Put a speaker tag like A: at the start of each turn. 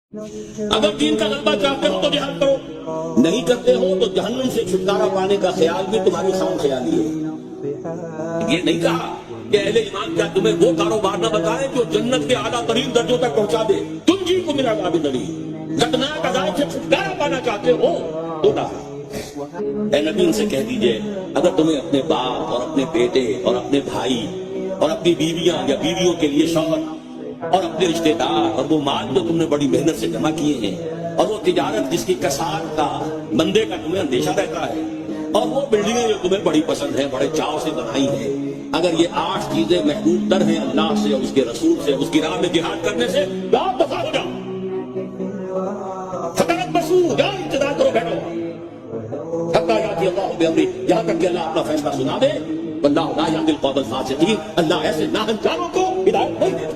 A: अगर दीन का गलबा चाहते हो तो जिहाद करो, नहीं करते हो तो जहन्नुम से छुटकारा पाने का ख्याल भी तुम्हारी खाम ख्याली है। ये नहीं कहा कि अहले ईमान क्या तुम्हें वो कारोबार न बताए जो जन्नत के आला तरीन दर्जों तक पहुंचा दे। तुम जी को मिला अज़ाब अलीम, खतरनाक अज़ाब से छुटकारा पाना चाहते हो तो नबी उनसे कह दीजिए, अगर तुम्हें अपने बाप और अपने बेटे और अपने भाई और अपनी बीवियां या बीवियों के लिए शौहर और अपने रिश्तेदार और वो माल जो तुमने बड़ी मेहनत से जमा किए हैं और वो तिजारत जिसकी कसार का मंदे का तुम्हें अंदेशा रहता है और वो बिल्डिंगें जो तुम्हें बड़ी पसंद है, बड़े चाव से बनाई है, अगर ये 8 चीजें महबूब तर हैं अल्लाह से और उसके रसूल से, उसकी राह में जिहाद करने से आप दफा हो जाओ, फतरत बसू जाओ, इंतजार करो, बैठो यहां तक कि अल्लाह अपना फैसला सुना दे। अल्लाह ऐसे नाहंजारों को हिदायत नहीं दे।